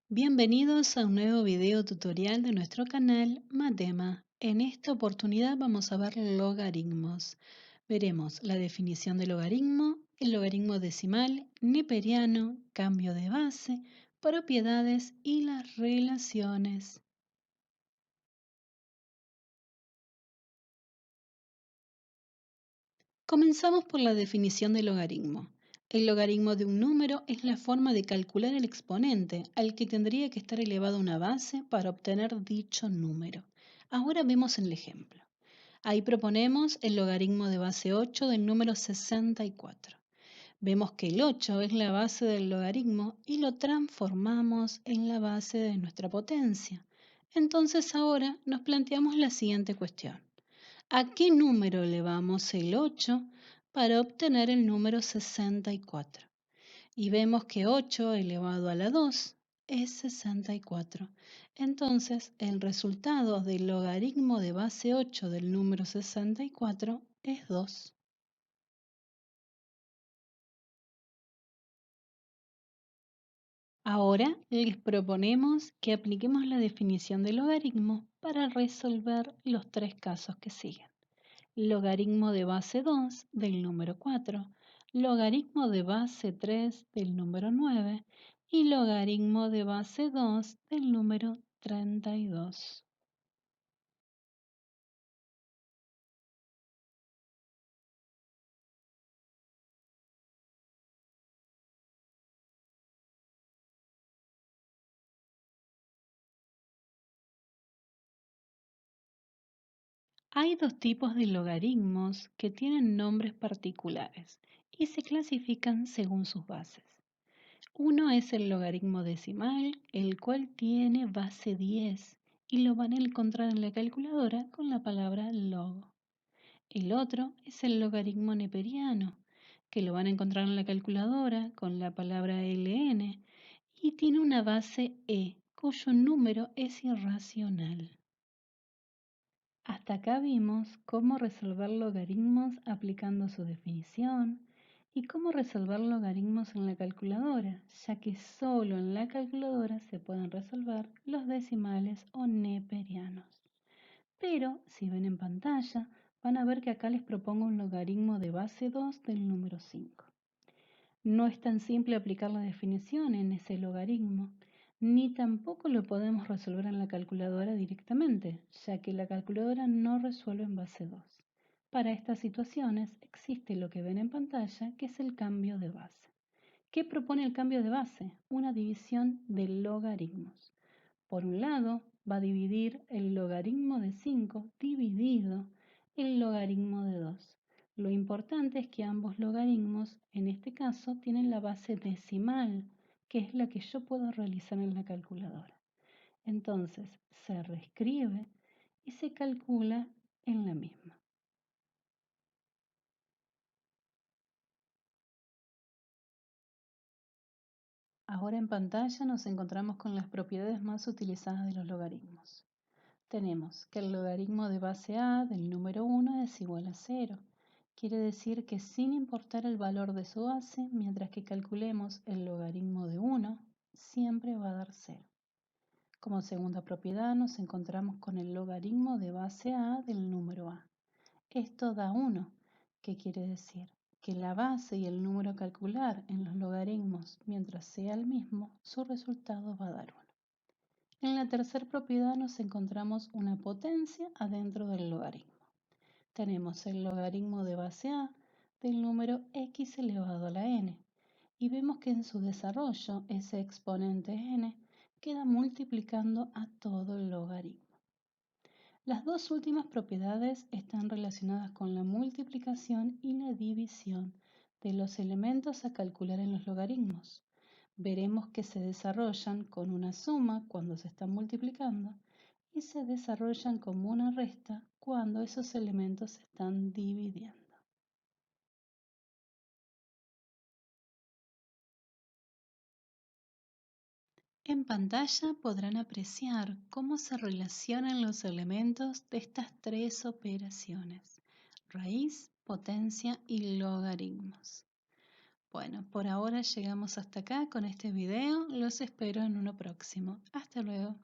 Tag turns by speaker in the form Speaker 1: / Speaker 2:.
Speaker 1: Bienvenidos a un nuevo video tutorial de nuestro canal Matema. En esta oportunidad vamos a ver logaritmos. Veremos la definición de logaritmo, el logaritmo decimal, neperiano, cambio de base, propiedades y las relaciones. Comenzamos por la definición de logaritmo. El logaritmo de un número es la forma de calcular el exponente al que tendría que estar elevado una base para obtener dicho número. Ahora vemos el ejemplo. Ahí proponemos el logaritmo de base 8 del número 64. Vemos que el 8 es la base del logaritmo y lo transformamos en la base de nuestra potencia. Entonces ahora nos planteamos la siguiente cuestión. ¿A qué número elevamos el 8 para obtener el número 64? Y vemos que 8 elevado a la 2 es 64. Entonces, el resultado del logaritmo de base 8 del número 64 es 2. Ahora les proponemos que apliquemos la definición de logaritmo para resolver los tres casos que siguen. Logaritmo de base 2 del número 4, logaritmo de base 3 del número 9 y logaritmo de base 2 del número 32. Hay dos tipos de logaritmos que tienen nombres particulares y se clasifican según sus bases. Uno es el logaritmo decimal, el cual tiene base 10 y lo van a encontrar en la calculadora con la palabra log. El otro es el logaritmo neperiano, que lo van a encontrar en la calculadora con la palabra ln y tiene una base e, cuyo número es irracional. Hasta acá vimos cómo resolver logaritmos aplicando su definición y cómo resolver logaritmos en la calculadora, ya que solo en la calculadora se pueden resolver los decimales o neperianos. Pero si ven en pantalla, van a ver que acá les propongo un logaritmo de base 2 del número 5. No es tan simple aplicar la definición en ese logaritmo, ni tampoco lo podemos resolver en la calculadora directamente, ya que la calculadora no resuelve en base 2. Para estas situaciones existe lo que ven en pantalla, que es el cambio de base. ¿Qué propone el cambio de base? Una división de logaritmos. Por un lado, va a dividir el logaritmo de 5 dividido el logaritmo de 2. Lo importante es que ambos logaritmos, en este caso, tienen la base decimal, que es la que yo puedo realizar en la calculadora. Entonces, se reescribe y se calcula en la misma. Ahora en pantalla nos encontramos con las propiedades más utilizadas de los logaritmos. Tenemos que el logaritmo de base a del número 1 es igual a 0. Quiere decir que sin importar el valor de su base, mientras que calculemos el logaritmo de 1, siempre va a dar 0. Como segunda propiedad nos encontramos con el logaritmo de base a del número a. Esto da 1, que quiere decir que la base y el número a calcular en los logaritmos, mientras sea el mismo, su resultado va a dar 1. En la tercera propiedad nos encontramos una potencia adentro del logaritmo. Tenemos el logaritmo de base a del número x elevado a la n y vemos que en su desarrollo ese exponente n queda multiplicando a todo el logaritmo. Las dos últimas propiedades están relacionadas con la multiplicación y la división de los elementos a calcular en los logaritmos. Veremos que se desarrollan con una suma cuando se están multiplicando y se desarrollan como una resta cuando esos elementos se están dividiendo. En pantalla podrán apreciar cómo se relacionan los elementos de estas tres operaciones: raíz, potencia y logaritmos. Bueno, por ahora llegamos hasta acá con este video. Los espero en uno próximo. Hasta luego.